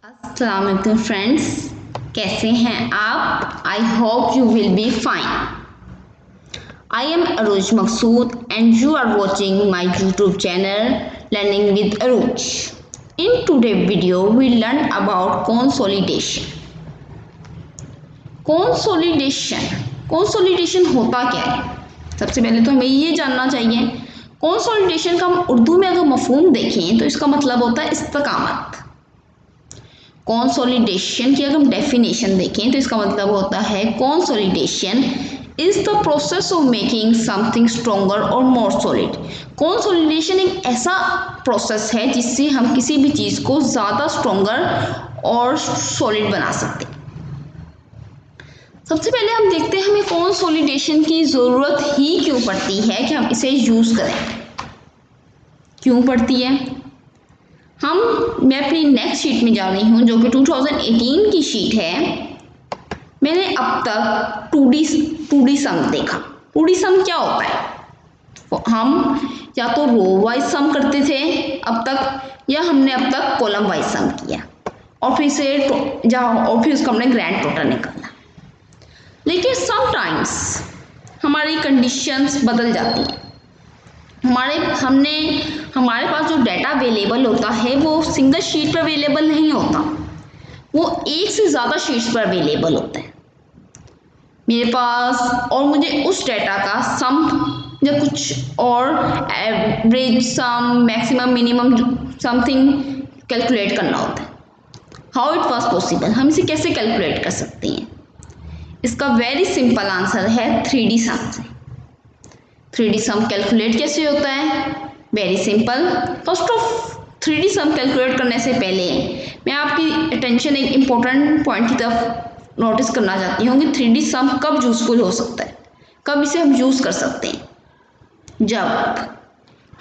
अस्सलाम वालेकुम फ्रेंड्स, कैसे हैं आप? I hope you will be fine. I am Arooj Maqsood and you are watching my YouTube channel learning with Arooj. In today video we learn about consolidation. Consolidation होता क्या है? सबसे पहले तो हमें ये जानना चाहिए कंसोलिडेशन का हम उर्दू में अगर मफहूम देखें तो इसका मतलब होता है इस्तिकामत। कंसोलिडेशन की अगर हम डेफिनेशन देखें तो इसका मतलब होता है consolidation is the process of making something stronger और मोर सॉलिड। कंसोलिडेशन एक ऐसा प्रोसेस है जिससे हम किसी भी चीज़ को ज़्यादा स्ट्रोंगर और सॉलिड बना सकते हैं। सबसे पहले हम देखते हैं हमें कंसोलिडेशन की ज़रूरत ही क्यों पड़ती है कि हम इसे यूज़ करें, क्यों पड़ती है। मैं अपनी नेक्स्ट शीट में जा रही हूँ जो कि 2018 की शीट है। मैंने अब तक 2D सम देखा। 2D सम क्या होता है? हम या तो रो वाइज सम करते थे अब तक, या हमने अब तक कॉलम वाइज सम किया और फिर उसका हमने ग्रैंड टोटल निकाला। लेकिन समटाइम्स हमारी कंडीशंस बदल जाती हैं। हमारे पास जो डाटा अवेलेबल होता है वो सिंगल शीट पर अवेलेबल नहीं होता, वो एक से ज़्यादा शीट्स पर अवेलेबल होता है मेरे पास, और मुझे उस डाटा का सम या कुछ और एवरेज सम, मैक्सिमम, मिनिमम समथिंग कैलकुलेट करना होता है। How it was possible? हम इसे कैसे कैलकुलेट कर सकते हैं? इसका वेरी सिंपल आंसर है 3D सम से। 3D सम कैलकुलेट कैसे होता है? Very simple. First of 3D sum calculate करने से पहले मैं आपकी अटेंशन एक इम्पोर्टेंट पॉइंट की तरफ नोटिस करना चाहती हूँ कि 3D सम कब यूजफुल हो सकता है, कब इसे हम यूज़ कर सकते हैं। जब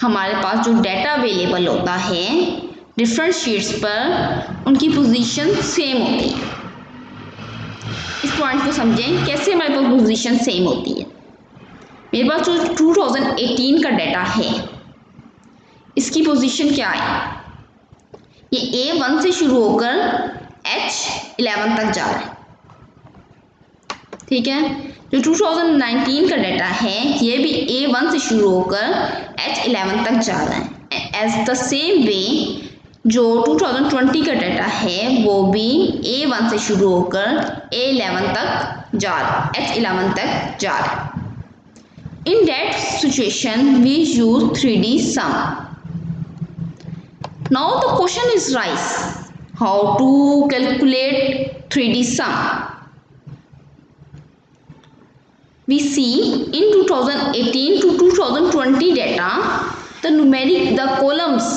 हमारे पास जो डाटा अवेलेबल होता है डिफरेंट शीट्स पर, उनकी पोजीशन सेम होती है। इस पॉइंट को समझें, कैसे हमारे पास पोजीशन सेम होती है। मेरे पास जो 2018 का डाटा है इसकी पोजीशन क्या है? ये A1 से शुरू होकर H11 तक जा रहा है, ठीक है। जो 2019 का डाटा है ये भी A1 से शुरू होकर H11 तक जा रहा है। एज द सेम वे जो 2020 का डाटा है वो भी A1 से शुरू होकर A11 तक जा रहा है, H11 तक जा रहा है। In that situation, we use 3D sum. Now the question is rise. How to calculate 3D sum? We see in 2018 to 2020 data, the columns,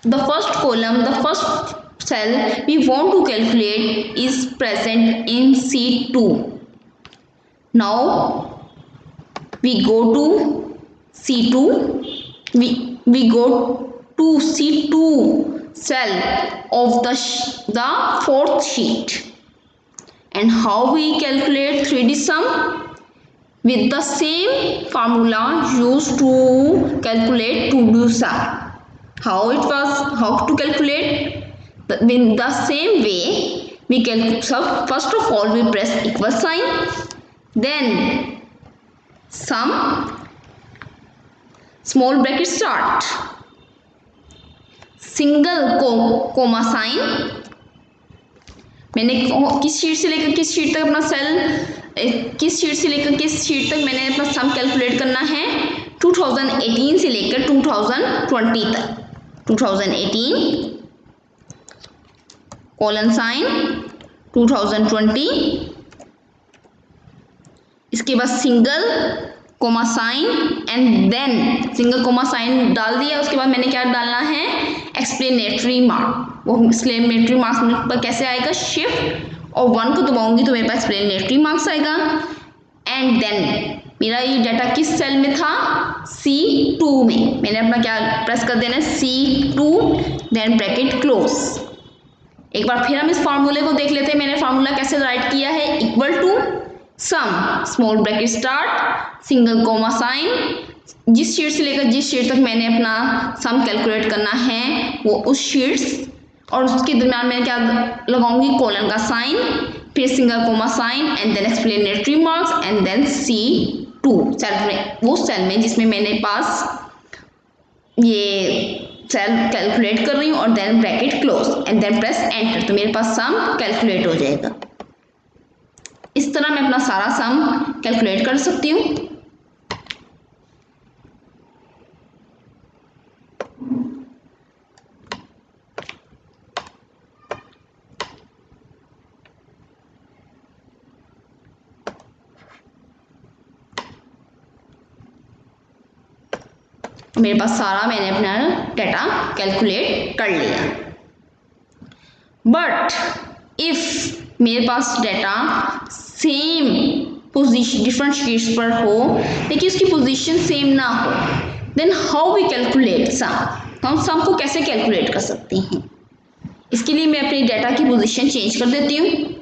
the first column, the first cell we want to calculate is present in C2. Now we go to C2, we go to C2 cell of the fourth sheet. And how we calculate 3D sum? With the same formula used to calculate 2D sum. How to calculate? In the same way we calculate. First of all we press equal sign, then sum, small bracket start, single comma sign. मैंने किस sheet से लेकर किस sheet तक अपना किस sheet से लेकर किस शीट तक मैंने अपना सम कैलकुलेट करना है? 2018 से लेकर 2020 तक। 2018 कोलन साइन, 2020, इसके बाद single comma sign and then single comma sign डाल दिया। उसके बाद मैंने क्या डालना है? Explanatory mark. वो एक्सप्लेनेटरी मार्क्स पर कैसे आएगा? शिफ्ट और 1 को दबाऊंगी तो मेरे पास एक्सप्लेनेटरी मार्क्स आएगा। एंड देन मेरा ये डाटा किस सेल में था? C2 में। मैंने अपना क्या प्रेस कर देना है? C2 then bracket close. एक बार फिर हम इस फार्मूले को देख लेते हैं। मैंने फार्मूला कैसे राइट किया है? Equal to sum, small bracket start, single comma sign, जिस शीट से लेकर जिस शीट तक मैंने अपना सम कैलकुलेट करना है वो उस शीट्स और उसके दरम्यान मैं क्या लगाऊंगी, कोलन का साइन, फिर single comma sign and then explanatory marks and then C2 cell में, वो सेल में जिसमें मैंने पास ये सेल कैलकुलेट कर रही हूँ और then bracket close and then press enter, तो मेरे पास सम कैलकुलेट हो जाएगा। इस तरह मैं अपना सारा सम कैलकुलेट कर सकती हूँ। मेरे पास सारा मैंने अपना डाटा कैलकुलेट कर लिया। बट इफ मेरे पास data same position different sheets पर हो लेकिन उसकी पोजीशन सेम ना हो, then how we calculate sum, तो हम सम को कैसे कैलकुलेट कर सकते हैं। इसके लिए मैं अपनी डाटा की पोजीशन चेंज कर देती हूँ।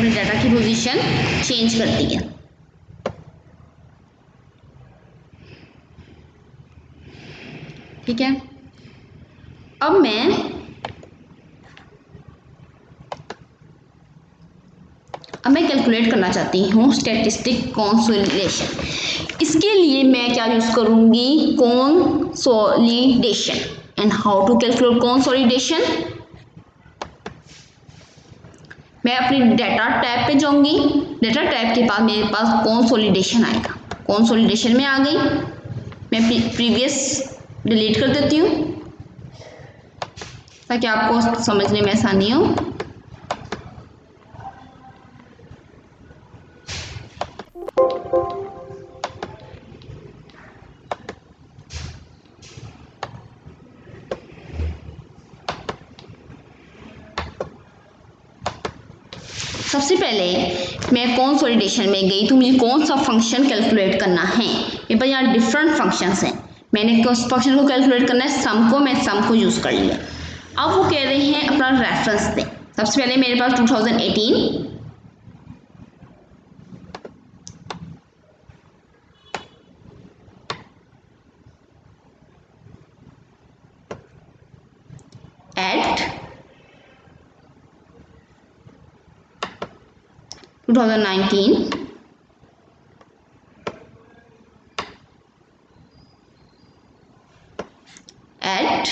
डाटा की पोजीशन चेंज कर दी है। ठीक है, अब मैं कैलकुलेट करना चाहती हूँ स्टैटिस्टिक कंसोलिडेशन। इसके लिए मैं क्या यूज करूंगी, consolidation. And how to calculate consolidation, मैं अपनी डाटा टैब पे जाऊंगी, डाटा टैब के बाद मेरे पास कंसोलिडेशन आएगा, कंसोलिडेशन में आ गई, मैं प्रीवियस डिलीट कर देती हूँ ताकि आपको समझने में आसानी हो। सबसे पहले मैं कंसोलिडेशन में गई तो मुझे कौन सा फंक्शन कैलकुलेट करना है। मेरे पास यहाँ डिफरेंट फंक्शंस हैं, मैंने किस फंक्शन को कैलकुलेट करना है, सम को, मैं सम को यूज़ कर लिया। अब वो कह रहे हैं अपना रेफरेंस दें। सबसे पहले मेरे पास 2018 at 2019 at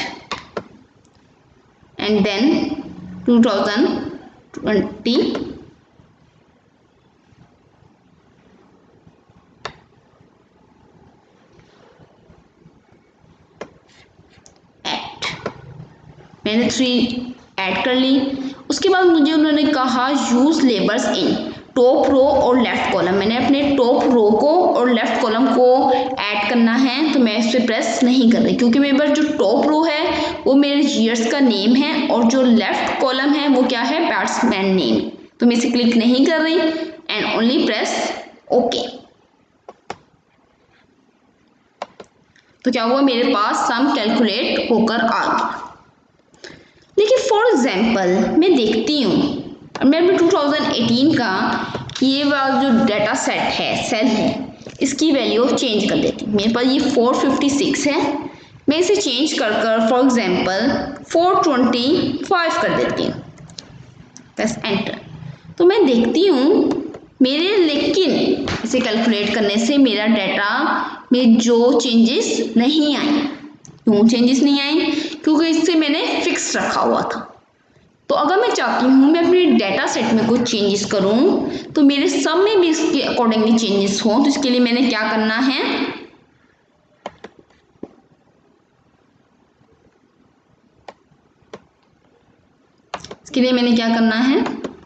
and then 2020 at, मैंने 3 ऐड कर ली। उसके बाद मुझे उन्होंने कहा use labels in top row और लेफ्ट कॉलम, मैंने अपने टॉप रो को और लेफ्ट कॉलम को ऐड करना है, तो मैं इस पर प्रेस नहीं कर रही क्योंकि मेरे पास जो टॉप रो है वो मेरे ईयर्स का नेम है और जो लेफ्ट कॉलम है वो क्या है, बैट्समैन नेम, तो मैं इसे क्लिक नहीं कर रही एंड ओनली प्रेस ओके। तो क्या हुआ, मेरे पास सम कैलकुलेट होकर आ गया। लेकिन फॉर एग्जाम्पल मैं देखती हूँ, मैं 2018 का ये वाला जो डाटा सेट है, सेल है, इसकी वैल्यू चेंज कर देती हूँ। मेरे पास ये 456 है मैं इसे चेंज कर फॉर एग्जांपल 425 कर देती हूँ, प्रेस एंटर। तो मैं देखती हूँ मेरे, लेकिन इसे कैलकुलेट करने से मेरा डाटा में जो चेंजेस नहीं आए। क्यों चेंजेस नहीं आए? क्योंकि इससे मैंने फिक्स रखा हुआ था। तो अगर मैं चाहती हूँ मैं अपने डाटा सेट में कुछ चेंजेस करूँ तो मेरे सम में भी इसके अकॉर्डिंगली चेंजेस हों, तो इसके लिए मैंने क्या करना है, इसके लिए मैंने क्या करना है,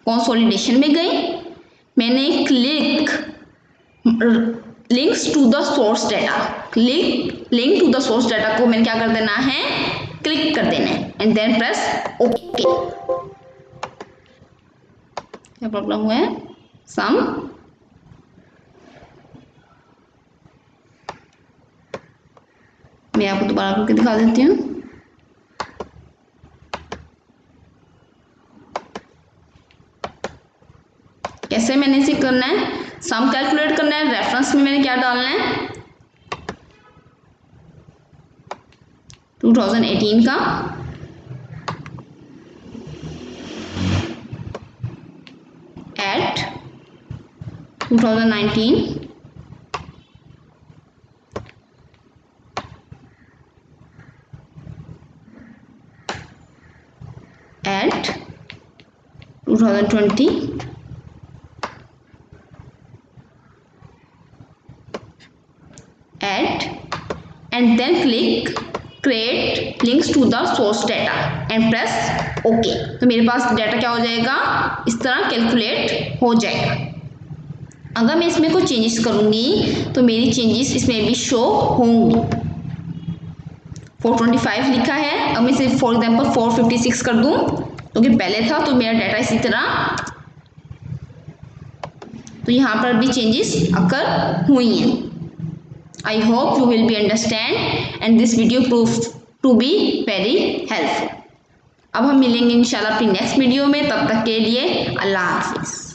कंसोलिडेशन में गई, मैंने click links to the source data, link to the source data को मैंने क्या कर देना है, क्लिक कर देना है एंड देन प्रेस ओके। क्या प्रॉब्लम हुआ है, सम मैं आपको दोबारा करके दिखा देती हूँ। कैसे मैंने इसे करना है, सम कैलकुलेट करना है, रेफरेंस में मैंने क्या डालना है, 2018 का eight 2019 eight 2020 at and then click create links to the source data and press OK। तो मेरे पास डाटा क्या हो जाएगा, इस तरह कैलकुलेट हो जाएगा। अगर मैं इसमें कोई चेंजेस करूंगी तो मेरी चेंजेस इसमें भी शो होंगी। 425 लिखा है, अब मैं इसे फॉर एग्जांपल 456 कर दूं क्योंकि पहले था तो मेरा डाटा इसी तरह, तो यहाँ पर भी चेंजेस अकर हुई हैं। I hope you will be understand and this video proved to be very helpful। अब हम मिलेंगे इंशाल्लाह अपनी नेक्स्ट वीडियो में, तब तक के लिए अल्लाह हाफिज़।